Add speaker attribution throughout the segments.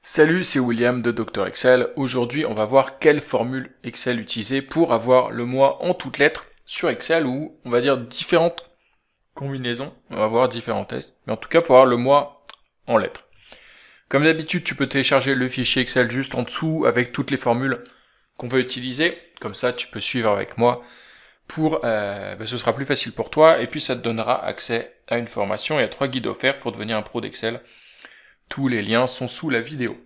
Speaker 1: Salut, c'est William de Dr Excel. Aujourd'hui, on va voir quelle formule Excel utiliser pour avoir le mois en toutes lettres sur Excel, ou on va dire différentes combinaisons. On va voir différents tests, mais en tout cas pour avoir le mois en lettres. Comme d'habitude, tu peux télécharger le fichier Excel juste en dessous avec toutes les formules qu'on va utiliser. Comme ça, tu peux suivre avec moi. Ce sera plus facile pour toi, et puis ça te donnera accès à une formation et à 3 guides offerts pour devenir un pro d'Excel. Tous les liens sont sous la vidéo.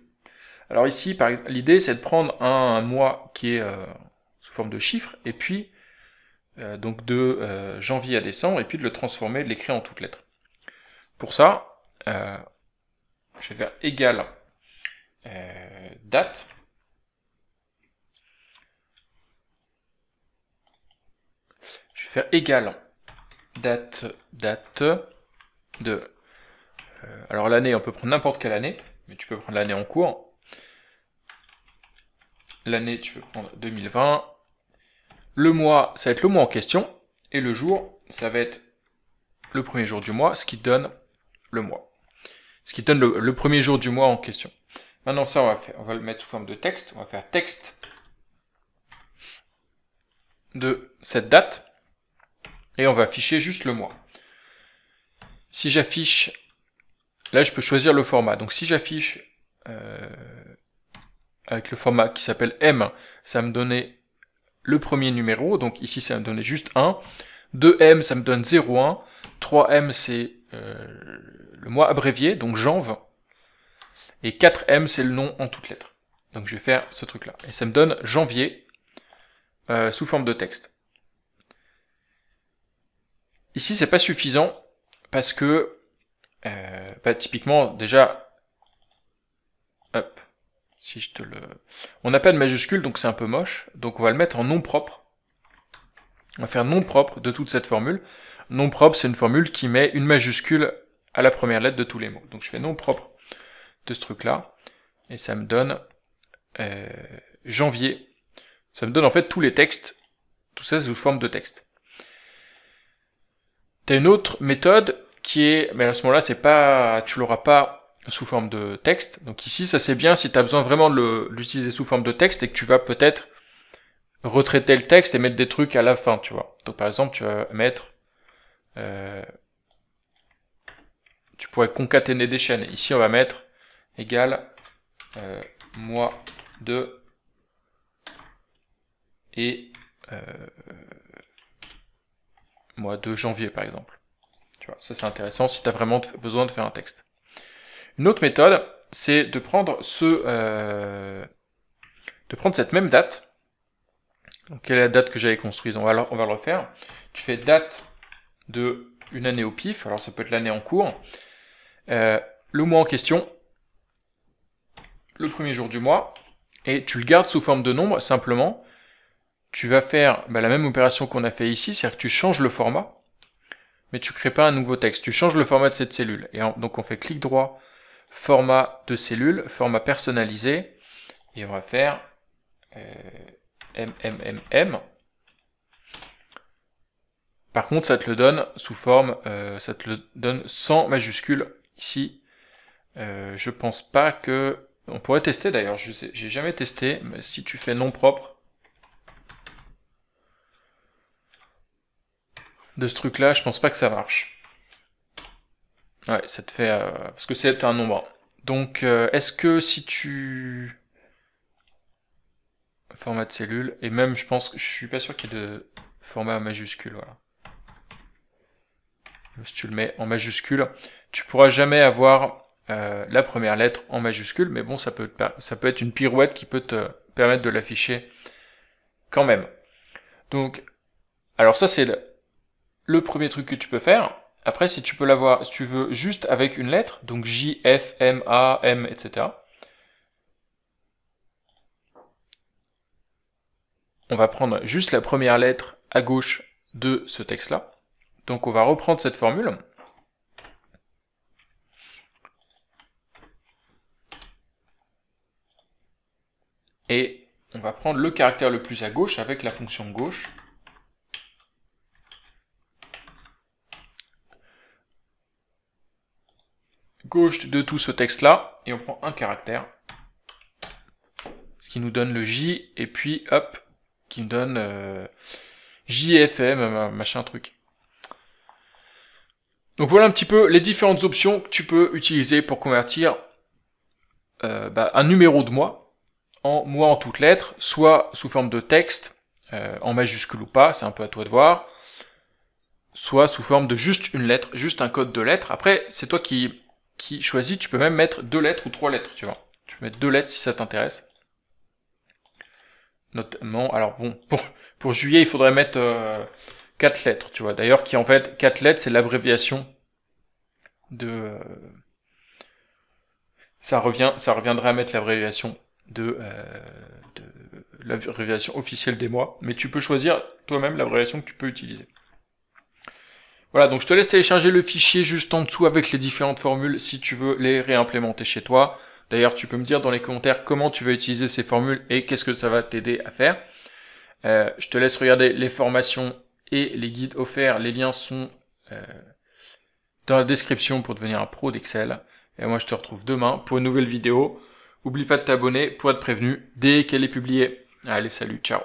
Speaker 1: Alors ici, l'idée c'est de prendre un mois qui est sous forme de chiffres, et puis donc de janvier à décembre, et puis de le transformer, de l'écrire en toutes lettres. Pour ça, je vais faire égal date. Je vais faire égal date de... alors l'année, on peut prendre n'importe quelle année, mais tu peux prendre l'année en cours. L'année, tu peux prendre 2020. Le mois, ça va être le mois en question. Et le jour, ça va être le premier jour du mois, ce qui donne le mois. Ce qui donne le premier jour du mois en question. Maintenant, ça, on va le mettre sous forme de texte. On va faire texte de cette date. Et on va afficher juste le mois. Si j'affiche... Là, je peux choisir le format. Donc, si j'affiche... avec le format qui s'appelle M, ça va me donner le premier numéro, donc ici ça va me donner juste 1, 2M ça me donne 0,1, 3M c'est le mois abrévié, donc janv, et 4M c'est le nom en toutes lettres. Donc je vais faire ce truc là, et ça me donne janvier sous forme de texte. Ici c'est pas suffisant, parce que typiquement déjà, hop, si je te le... On n'a pas de majuscule, donc c'est un peu moche. Donc on va le mettre en nom propre. On va faire nom propre de toute cette formule. Nom propre, c'est une formule qui met une majuscule à la première lettre de tous les mots. Donc je fais nom propre de ce truc-là. Et ça me donne janvier. Ça me donne en fait tous les textes. Tout ça sous forme de texte. Tu as une autre méthode qui est... Mais à ce moment-là, c'est pas... tu l'auras pas sous forme de texte. Donc ici, ça c'est bien si tu as besoin vraiment de l'utiliser sous forme de texte et que tu vas peut-être retraiter le texte et mettre des trucs à la fin, tu vois. Donc par exemple, tu vas mettre... tu pourrais concaténer des chaînes. Ici, on va mettre égal mois de et mois de janvier, par exemple. Tu vois, ça c'est intéressant si tu as vraiment besoin de faire un texte. Une autre méthode, c'est de prendre cette même date. Donc, quelle est la date que j'avais construite? On va le refaire. Tu fais date de une année au pif, alors ça peut être l'année en cours. Le mois en question, le premier jour du mois, et tu le gardes sous forme de nombre, simplement. Tu vas faire la même opération qu'on a fait ici, c'est-à-dire que tu changes le format, mais tu ne crées pas un nouveau texte. Tu changes le format de cette cellule. Et donc on fait clic droit, format de cellule, format personnalisé, et on va faire MMMM. Par contre, ça te le donne sous forme, ça te le donne sans majuscule. Ici, je pense pas que... On pourrait tester d'ailleurs, j'ai jamais testé, mais si tu fais nom propre de ce truc-là, je pense pas que ça marche. Ouais, ça te fait... parce que c'est un nombre. Donc, est-ce que si tu... Format de cellule, et même, je suis pas sûr qu'il y ait de format majuscule, voilà. Si tu le mets en majuscule, tu pourras jamais avoir la première lettre en majuscule, mais bon, ça peut être une pirouette qui peut te permettre de l'afficher quand même. Donc, alors ça c'est le premier truc que tu peux faire. Après, si tu peux l'avoir, si tu veux juste avec une lettre, donc J, F, M, A, M, etc. On va prendre juste la première lettre à gauche de ce texte-là. Donc on va reprendre cette formule. Et on va prendre le caractère le plus à gauche avec la fonction gauche. Gauche de tout ce texte-là, et on prend un caractère. ce qui nous donne le J, et puis hop, qui me donne JFM, machin truc. Donc voilà un petit peu les différentes options que tu peux utiliser pour convertir un numéro de mois en toutes lettres, soit sous forme de texte, en majuscule ou pas, c'est un peu à toi de voir, soit sous forme de juste une lettre, juste un code de lettres. Après, c'est toi qui choisis, tu peux même mettre 2 lettres ou 3 lettres, tu vois. Tu peux mettre 2 lettres si ça t'intéresse. Notamment, alors bon, pour juillet, il faudrait mettre 4 lettres, tu vois. D'ailleurs, qui en fait, 4 lettres, c'est l'abréviation de... ça reviendrait à mettre l'abréviation de l'abréviation officielle des mois, mais tu peux choisir toi-même l'abréviation que tu peux utiliser. Voilà, donc je te laisse télécharger le fichier juste en dessous avec les différentes formules si tu veux les réimplémenter chez toi. D'ailleurs, tu peux me dire dans les commentaires comment tu vas utiliser ces formules et qu'est-ce que ça va t'aider à faire. Je te laisse regarder les formations et les guides offerts. Les liens sont dans la description pour devenir un pro d'Excel. Et moi, je te retrouve demain pour une nouvelle vidéo. N'oublie pas de t'abonner pour être prévenu dès qu'elle est publiée. Allez, salut, ciao.